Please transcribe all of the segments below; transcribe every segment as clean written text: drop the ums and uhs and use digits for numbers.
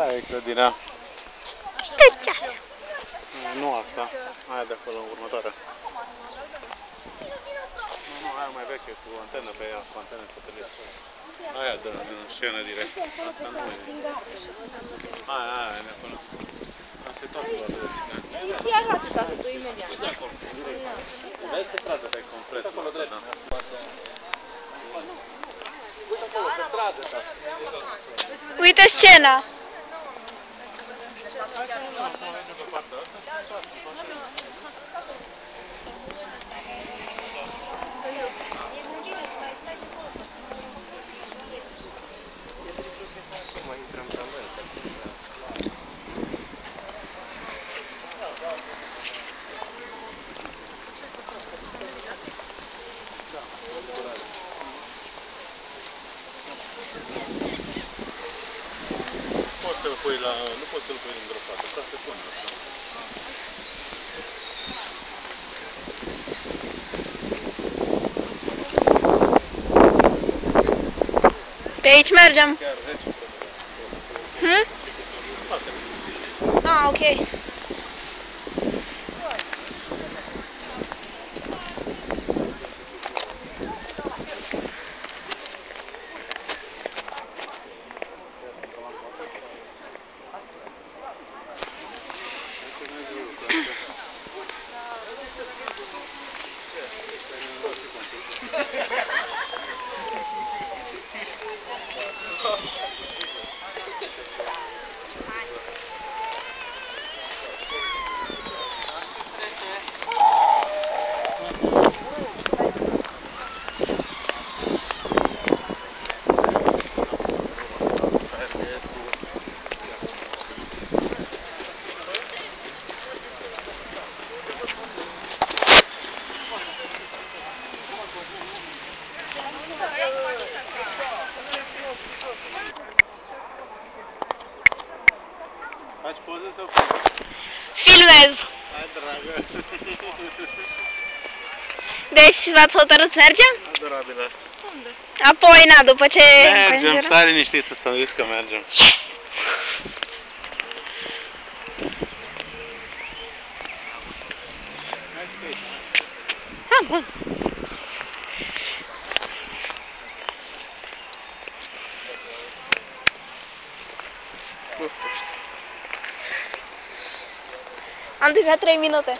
Aia e clădirea. Târceață. Nu asta, aia de acolo, următoarea. Nu, aia mai veche, cu antenă pe ea, cu antenă pe telefon. Aia dă din scenă direct. Asta nu e. Aia de acolo. Asta e toată luată de țigani. Ți arată tată, tu imediat. De acolo, direct. Vezi că stradă pe complet. Acolo drept. Uite acolo, pe stradă, da. Uite scena. Să-l pui la... Nu poți să-l pui într-o fată, ca să pune așa. Pe aici mergem. Chiar rece. Ah, ok. Faci poze sau Filmez. hai, dragă. Deci v-ați hotărât să mergem? Adorabilă. Unde? Apoi, na, după ce... Mergem, stai liniștită, să-mi zis că mergem. Yes! Ah, bun. Am deja 3 minute.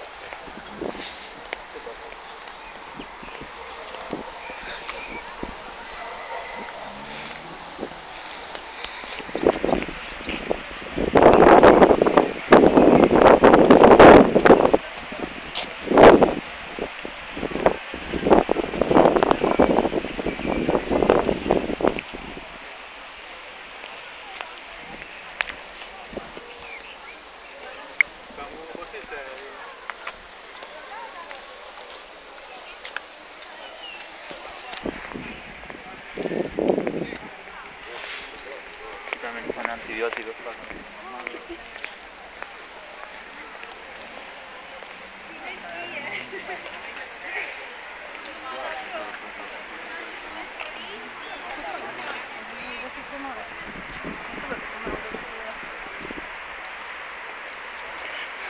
También con antibióticos para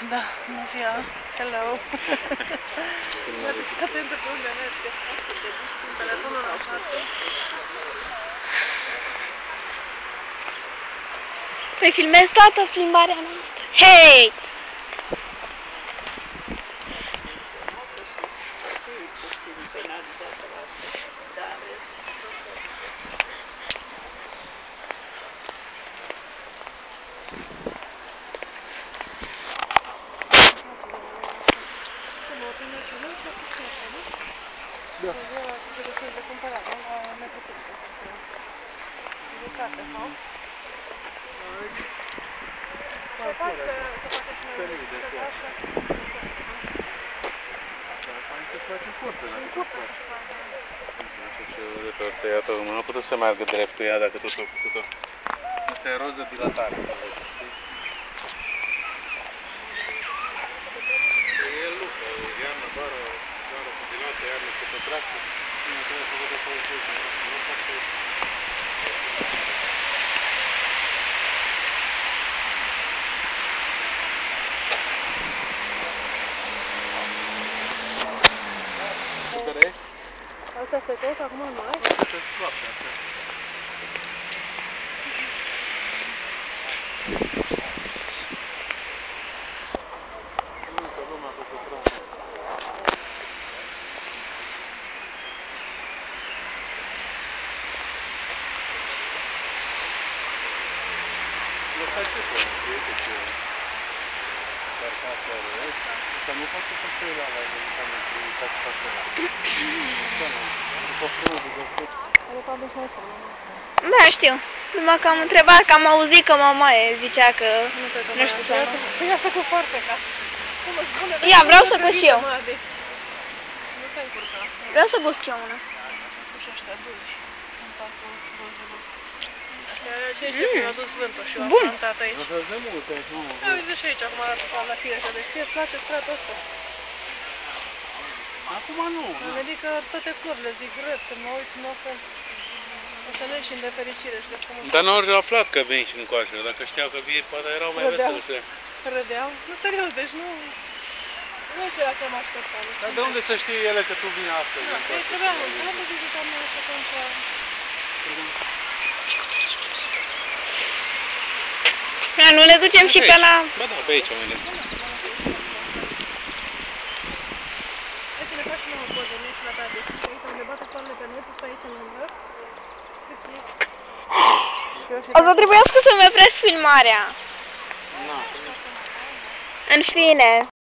Da, bună ziua, hello. Mă duc atentă pe unde mergi, că fac să te duci cu telefonul la față. Păi filmez toată plimbarea noastră. Hei! Puțin penalizată la asta, dar Da. de cumpărat, nu? La metru cât? De 7 sau? Se poate și noi de așa. Fain să facem curte, dacă În curte să faci, da. Nu știu ce de pe tăiată, nu a putut să meargă drept cu ea dacă tot a făcut-o. Asta e roz de dilatare. E lupă, iarna, vară se dilată, iarna se contractă. Nu trebuie să văd acolo. peste tot, acum nu ai? Asta e foarte asta. Multă lume a făcut drama. Lăsați pe până, uite ce... Dar ca așa are, să nu facă să fie la medicamente, uitați pe așa. După frumul de găsit. De fapt, deci mai spune. Da, știu. Numai că am întrebat, că am auzit că mama zicea că... Nu știu să nu. Ia să cu foarte ca. Cum îți spune? Ia, vreau să gust și eu. Nu te încurca. Vreau să gust și eu una. Și ăștia dulci. În parcul rozelor. Ăștia ce mi-a dus vântul și eu am plantat aici. Așa de multe, nu? Da, uite și aici, acum arată să la fie așa. Deci ție îți place stratul ăsta? Acum nu. Am gândit că toate florile zic râd, când mă uit, nu o să leșin de fericire, știți cum o să... Dar n-au aflat că vin și încoace, dacă știau că vii, poate erau mai veseli și Râdeau? Nu, serios, deci nu... Nu e ceea ce am așteptat. Dar de unde să știe ele că tu vii astăzi? Da, ei trebuia mult, să nu vizitam noi și atunci... Nu le ducem și pe la... Ba da, pe aici mai ne. Hai să ne facem o poză, noi și la tade. Aici unde bate soarele pe noi, tu stai aici în umbră. O să trebuiască să-mi opresc filmarea. Na. În fine.